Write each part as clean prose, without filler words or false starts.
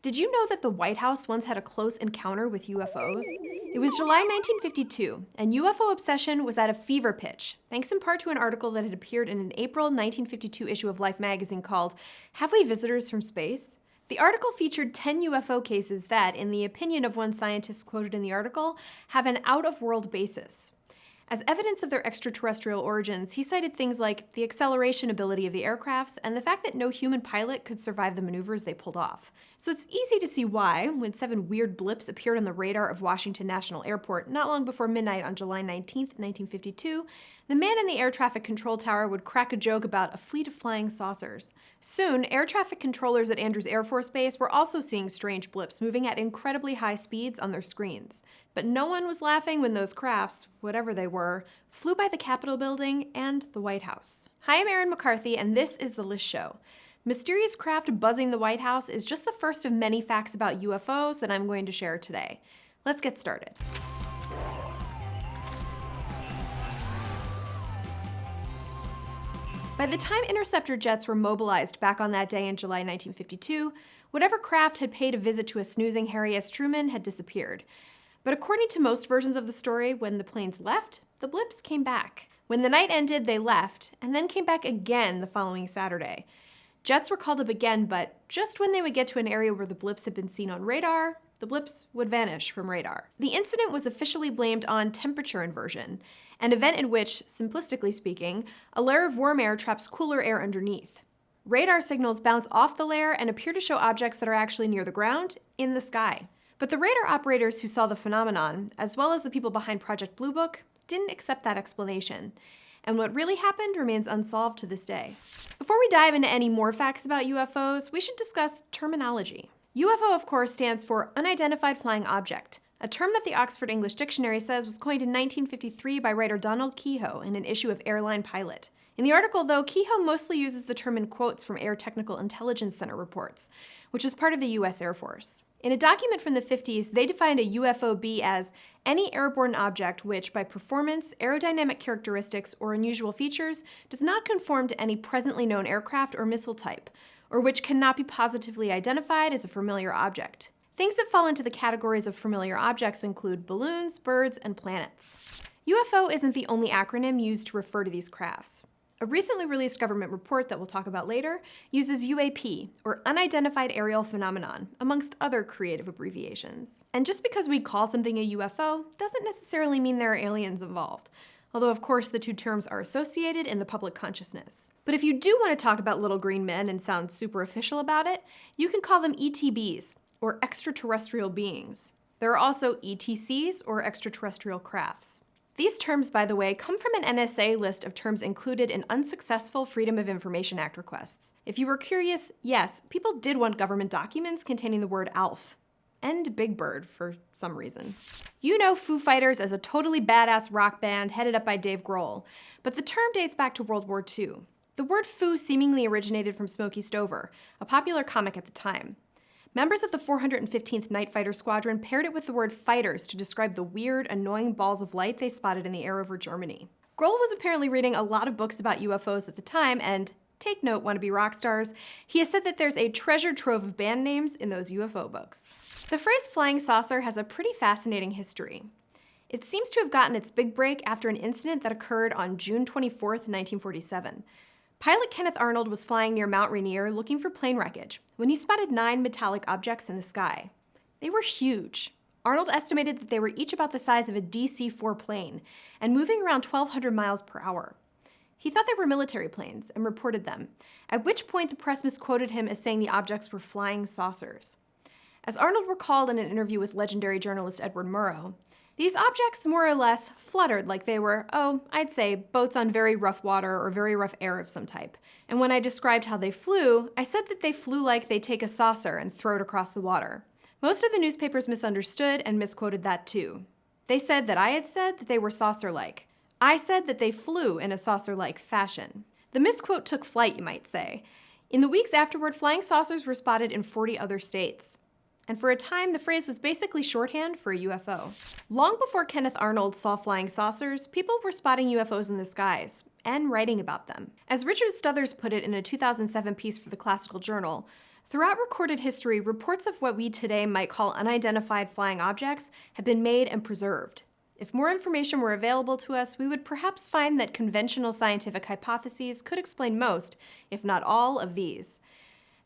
Did you know that the White House once had a close encounter with UFOs? It was July 1952, and UFO obsession was at a fever pitch, thanks in part to an article that had appeared in an April 1952 issue of Life magazine called "Have We Visitors from Space?" The article featured 10 UFO cases that, in the opinion of one scientist quoted in the article, have an out-of-world basis. As evidence of their extraterrestrial origins, he cited things like the acceleration ability of the aircrafts and the fact that no human pilot could survive the maneuvers they pulled off. So it's easy to see why, when 7 weird blips appeared on the radar of Washington National Airport not long before midnight on July 19, 1952, the man in the air traffic control tower would crack a joke about a fleet of flying saucers. Soon, air traffic controllers at Andrews Air Force Base were also seeing strange blips moving at incredibly high speeds on their screens. But no one was laughing when those crafts, whatever they were, flew by the Capitol building and the White House. Hi, I'm Erin McCarthy, and this is The List Show. Mysterious craft buzzing the White House is just the first of many facts about UFOs that I'm going to share today. Let's get started. By the time interceptor jets were mobilized back on that day in July 1952, whatever craft had paid a visit to a snoozing Harry S. Truman had disappeared. But according to most versions of the story, when the planes left, the blips came back. When the night ended, they left, and then came back again the following Saturday. Jets were called up again, but just when they would get to an area where the blips had been seen on radar, the blips would vanish from radar. The incident was officially blamed on temperature inversion, an event in which, simplistically speaking, a layer of warm air traps cooler air underneath. Radar signals bounce off the layer and appear to show objects that are actually near the ground, in the sky. But the radar operators who saw the phenomenon, as well as the people behind Project Blue Book, didn't accept that explanation. And what really happened remains unsolved to this day. Before we dive into any more facts about UFOs, we should discuss terminology. UFO, of course, stands for Unidentified Flying Object, a term that the Oxford English Dictionary says was coined in 1953 by writer Donald Keyhoe in an issue of Airline Pilot. In the article, though, Keyhoe mostly uses the term in quotes from Air Technical Intelligence Center reports, which is part of the U.S. Air Force. In a document from the 50s, they defined a UFOB as any airborne object which, by performance, aerodynamic characteristics, or unusual features, does not conform to any presently known aircraft or missile type, or which cannot be positively identified as a familiar object. Things that fall into the categories of familiar objects include balloons, birds, and planets. UFO isn't the only acronym used to refer to these crafts. A recently released government report that we'll talk about later uses UAP, or Unidentified Aerial Phenomenon, amongst other creative abbreviations. And just because we call something a UFO doesn't necessarily mean there are aliens involved, although of course the two terms are associated in the public consciousness. But if you do want to talk about little green men and sound super official about it, you can call them ETBs, or extraterrestrial beings. There are also ETCs, or extraterrestrial crafts. These terms, by the way, come from an NSA list of terms included in unsuccessful Freedom of Information Act requests. If you were curious, yes, people did want government documents containing the word ALF. And Big Bird, for some reason. You know Foo Fighters as a totally badass rock band headed up by Dave Grohl, but the term dates back to World War II. The word Foo seemingly originated from Smokey Stover, a popular comic at the time. Members of the 415th Night Fighter Squadron paired it with the word fighters to describe the weird, annoying balls of light they spotted in the air over Germany. Grohl was apparently reading a lot of books about UFOs at the time, and, take note, wannabe rock stars, he has said that there's a treasure trove of band names in those UFO books. The phrase flying saucer has a pretty fascinating history. It seems to have gotten its big break after an incident that occurred on June 24, 1947. Pilot Kenneth Arnold was flying near Mount Rainier looking for plane wreckage when he spotted 9 metallic objects in the sky. They were huge. Arnold estimated that they were each about the size of a DC-4 plane and moving around 1,200 miles per hour. He thought they were military planes and reported them, at which point the press misquoted him as saying the objects were flying saucers. As Arnold recalled in an interview with legendary journalist Edward Murrow, these objects more or less fluttered like they were, I'd say, boats on very rough water or very rough air of some type. And when I described how they flew, I said that they flew like they take a saucer and throw it across the water. Most of the newspapers misunderstood and misquoted that too. They said that I had said that they were saucer-like. I said that they flew in a saucer-like fashion. The misquote took flight, you might say. In the weeks afterward, flying saucers were spotted in 40 other states. And for a time, the phrase was basically shorthand for a UFO. Long before Kenneth Arnold saw flying saucers, people were spotting UFOs in the skies, and writing about them. As Richard Stuthers put it in a 2007 piece for the Classical Journal, Throughout recorded history, reports of what we today might call unidentified flying objects have been made and preserved. If more information were available to us, we would perhaps find that conventional scientific hypotheses could explain most, if not all, of these.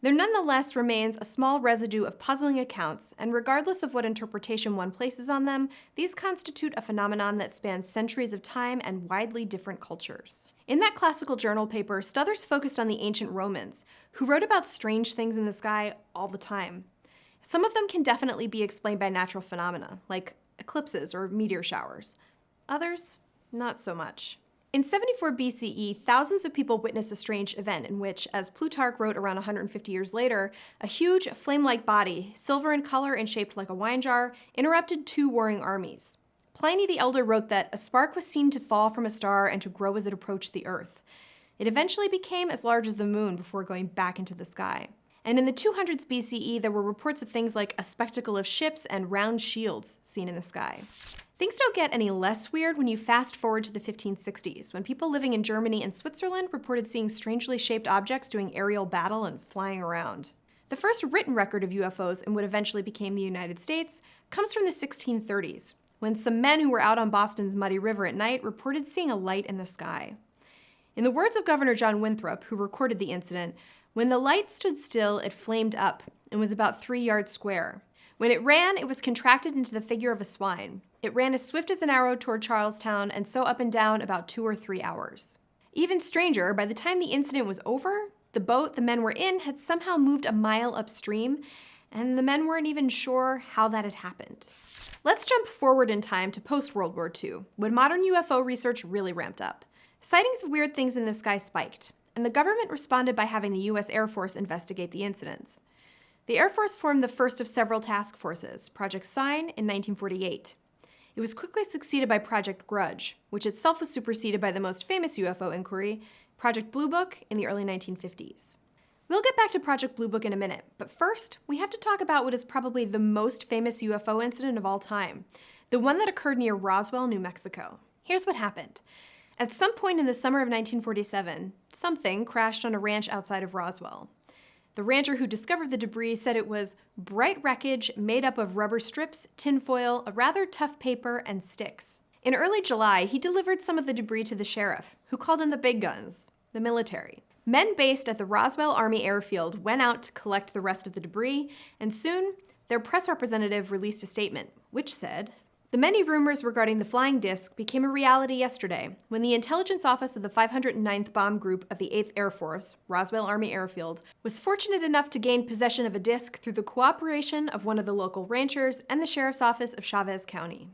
There nonetheless remains a small residue of puzzling accounts, and regardless of what interpretation one places on them, these constitute a phenomenon that spans centuries of time and widely different cultures. In that classical journal paper, Stothers focused on the ancient Romans, who wrote about strange things in the sky all the time. Some of them can definitely be explained by natural phenomena, like eclipses or meteor showers. Others, not so much. In 74 BCE, thousands of people witnessed a strange event in which, as Plutarch wrote around 150 years later, a huge, flame-like body, silver in color and shaped like a wine jar, interrupted two warring armies. Pliny the Elder wrote that a spark was seen to fall from a star and to grow as it approached the earth. It eventually became as large as the moon before going back into the sky. And in the 200s BCE, there were reports of things like a spectacle of ships and round shields seen in the sky. Things don't get any less weird when you fast forward to the 1560s, when people living in Germany and Switzerland reported seeing strangely shaped objects doing aerial battle and flying around. The first written record of UFOs in what eventually became the United States comes from the 1630s, when some men who were out on Boston's Muddy River at night reported seeing a light in the sky. In the words of Governor John Winthrop, who recorded the incident, "When the light stood still, it flamed up and was about 3 yards square. When it ran, it was contracted into the figure of a swine. It ran as swift as an arrow toward Charlestown and so up and down about 2 or 3 hours." Even stranger, by the time the incident was over, the boat the men were in had somehow moved a mile upstream, and the men weren't even sure how that had happened. Let's jump forward in time to post-World War II, when modern UFO research really ramped up. Sightings of weird things in the sky spiked, and the government responded by having the U.S. Air Force investigate the incidents. The Air Force formed the first of several task forces, Project Sign, in 1948. It was quickly succeeded by Project Grudge, which itself was superseded by the most famous UFO inquiry, Project Blue Book, in the early 1950s. We'll get back to Project Blue Book in a minute, but first, we have to talk about what is probably the most famous UFO incident of all time, the one that occurred near Roswell, New Mexico. Here's what happened. At some point in the summer of 1947, something crashed on a ranch outside of Roswell. The rancher who discovered the debris said it was bright wreckage made up of rubber strips, tinfoil, a rather tough paper, and sticks. In early July, he delivered some of the debris to the sheriff, who called in the big guns, the military. Men based at the Roswell Army Airfield went out to collect the rest of the debris, and soon, their press representative released a statement, which said, "The many rumors regarding the flying disc became a reality yesterday when the intelligence office of the 509th Bomb Group of the 8th Air Force, Roswell Army Airfield, was fortunate enough to gain possession of a disc through the cooperation of one of the local ranchers and the sheriff's office of Chavez County."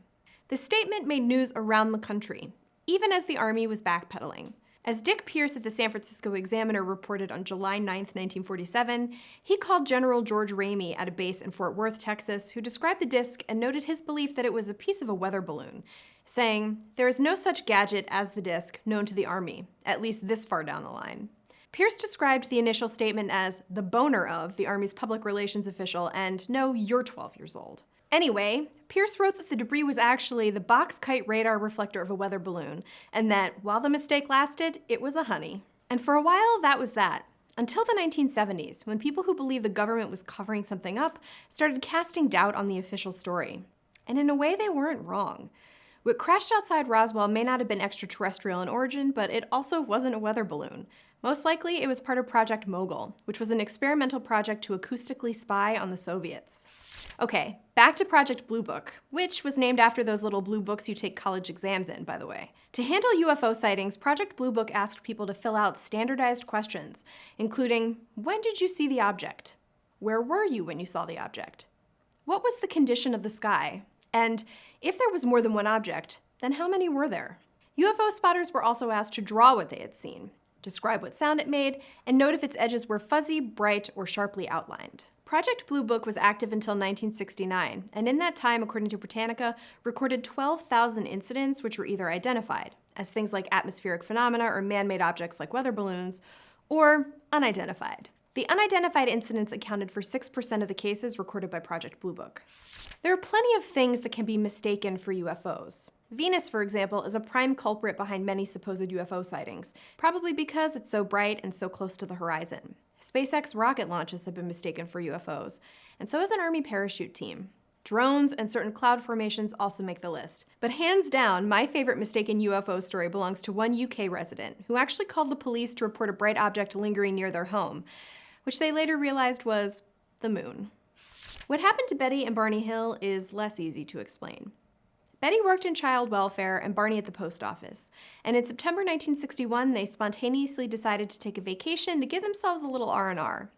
The statement made news around the country, even as the Army was backpedaling. As Dick Pierce at the San Francisco Examiner reported on July 9, 1947, he called General George Ramey at a base in Fort Worth, Texas, who described the disc and noted his belief that it was a piece of a weather balloon, saying, "There is no such gadget as the disc known to the Army, at least this far down the line." Pierce described the initial statement as the boner of the Army's public relations official and, "No, you're 12 years old." Anyway, Pierce wrote that the debris was actually the box kite radar reflector of a weather balloon, and that, while the mistake lasted, it was a honey. And for a while, that was that. Until the 1970s, when people who believed the government was covering something up started casting doubt on the official story. And in a way, they weren't wrong. What crashed outside Roswell may not have been extraterrestrial in origin, but it also wasn't a weather balloon. Most likely, it was part of Project Mogul, which was an experimental project to acoustically spy on the Soviets. Okay, back to Project Blue Book, which was named after those little blue books you take college exams in, by the way. To handle UFO sightings, Project Blue Book asked people to fill out standardized questions, including, when did you see the object? Where were you when you saw the object? What was the condition of the sky? And if there was more than one object, then how many were there? UFO spotters were also asked to draw what they had seen, describe what sound it made, and note if its edges were fuzzy, bright, or sharply outlined. Project Blue Book was active until 1969, and in that time, according to Britannica, recorded 12,000 incidents which were either identified as things like atmospheric phenomena or man-made objects like weather balloons, or unidentified. The unidentified incidents accounted for 6% of the cases recorded by Project Blue Book. There are plenty of things that can be mistaken for UFOs. Venus, for example, is a prime culprit behind many supposed UFO sightings, probably because it's so bright and so close to the horizon. SpaceX rocket launches have been mistaken for UFOs, and so has an Army parachute team. Drones and certain cloud formations also make the list. But hands down, my favorite mistaken UFO story belongs to one UK resident who actually called the police to report a bright object lingering near their home, which they later realized was the moon. What happened to Betty and Barney Hill is less easy to explain. Betty worked in child welfare and Barney at the post office, and in September 1961, they spontaneously decided to take a vacation to give themselves a little R&R.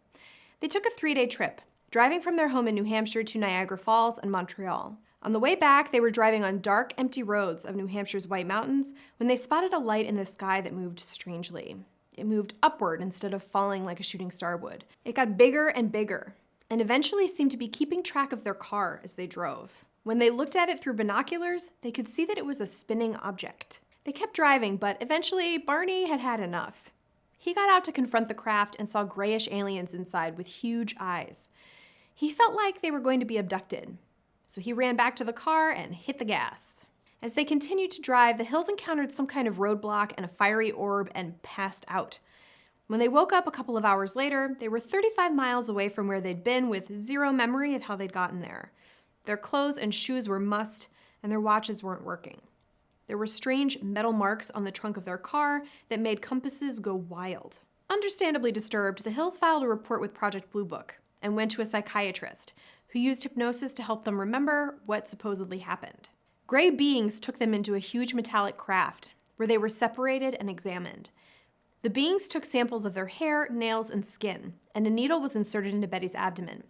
They took a 3-day trip, driving from their home in New Hampshire to Niagara Falls and Montreal. On the way back, they were driving on dark, empty roads of New Hampshire's White Mountains when they spotted a light in the sky that moved strangely. It moved upward instead of falling like a shooting star would. It got bigger and bigger, and eventually seemed to be keeping track of their car as they drove. When they looked at it through binoculars, they could see that it was a spinning object. They kept driving, but eventually Barney had had enough. He got out to confront the craft and saw grayish aliens inside with huge eyes. He felt like they were going to be abducted, so he ran back to the car and hit the gas. As they continued to drive, the Hills encountered some kind of roadblock and a fiery orb and passed out. When they woke up a couple of hours later, they were 35 miles away from where they'd been with zero memory of how they'd gotten there. Their clothes and shoes were mussed, and their watches weren't working. There were strange metal marks on the trunk of their car that made compasses go wild. Understandably disturbed, the Hills filed a report with Project Blue Book and went to a psychiatrist who used hypnosis to help them remember what supposedly happened. Gray beings took them into a huge metallic craft where they were separated and examined. The beings took samples of their hair, nails, and skin, and a needle was inserted into Betty's abdomen.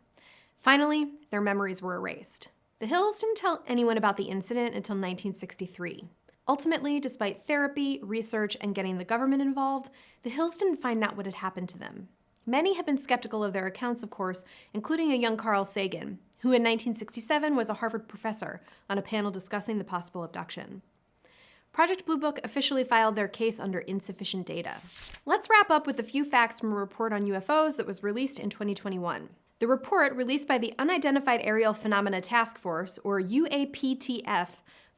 Finally, their memories were erased. The Hills didn't tell anyone about the incident until 1963. Ultimately, despite therapy, research, and getting the government involved, the Hills didn't find out what had happened to them. Many have been skeptical of their accounts, of course, including a young Carl Sagan, who in 1967 was a Harvard professor on a panel discussing the possible abduction. Project Blue Book officially filed their case under insufficient data. Let's wrap up with a few facts from a report on UFOs that was released in 2021. The report, released by the Unidentified Aerial Phenomena Task Force, or UAPTF,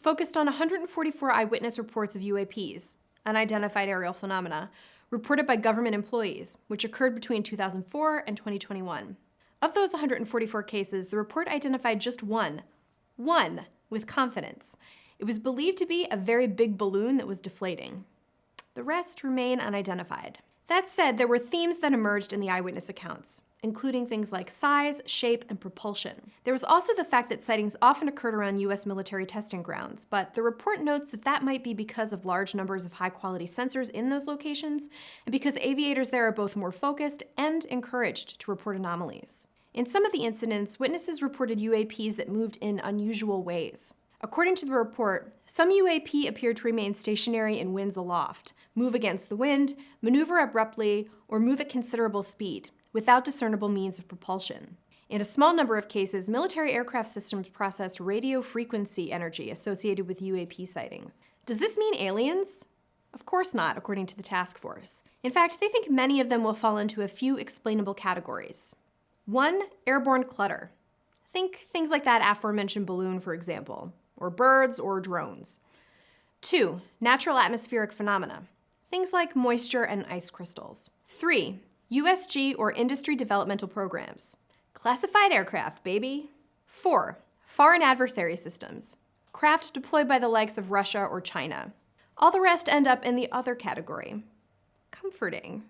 focused on 144 eyewitness reports of UAPs, unidentified aerial phenomena, reported by government employees, which occurred between 2004 and 2021. Of those 144 cases, the report identified just one, with confidence. It was believed to be a very big balloon that was deflating. The rest remain unidentified. That said, there were themes that emerged in the eyewitness accounts, including things like size, shape, and propulsion. There was also the fact that sightings often occurred around U.S. military testing grounds, but the report notes that that might be because of large numbers of high-quality sensors in those locations, and because aviators there are both more focused and encouraged to report anomalies. In some of the incidents, witnesses reported UAPs that moved in unusual ways. According to the report, some UAP appeared to remain stationary in winds aloft, move against the wind, maneuver abruptly, or move at considerable speed, without discernible means of propulsion. In a small number of cases, military aircraft systems processed radio frequency energy associated with UAP sightings. Does this mean aliens? Of course not, according to the task force. In fact, they think many of them will fall into a few explainable categories. 1. Airborne clutter. Think things like that aforementioned balloon, for example, or birds or drones. 2. Natural atmospheric phenomena. Things like moisture and ice crystals. 3. USG or industry developmental programs. Classified aircraft, baby. 4. Foreign adversary systems. Craft deployed by the likes of Russia or China. All the rest end up in the other category. Comforting.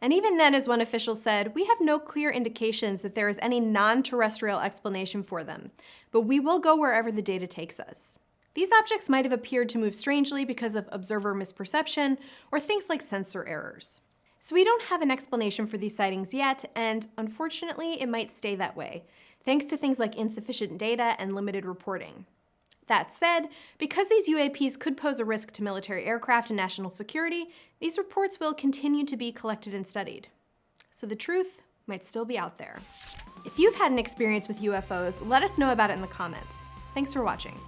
And even then, as one official said, we have no clear indications that there is any non-terrestrial explanation for them, but we will go wherever the data takes us. These objects might have appeared to move strangely because of observer misperception or things like sensor errors. So we don't have an explanation for these sightings yet, and unfortunately, it might stay that way, thanks to things like insufficient data and limited reporting. That said, because these UAPs could pose a risk to military aircraft and national security, these reports will continue to be collected and studied. So the truth might still be out there. If you've had an experience with UFOs, let us know about it in the comments. Thanks for watching.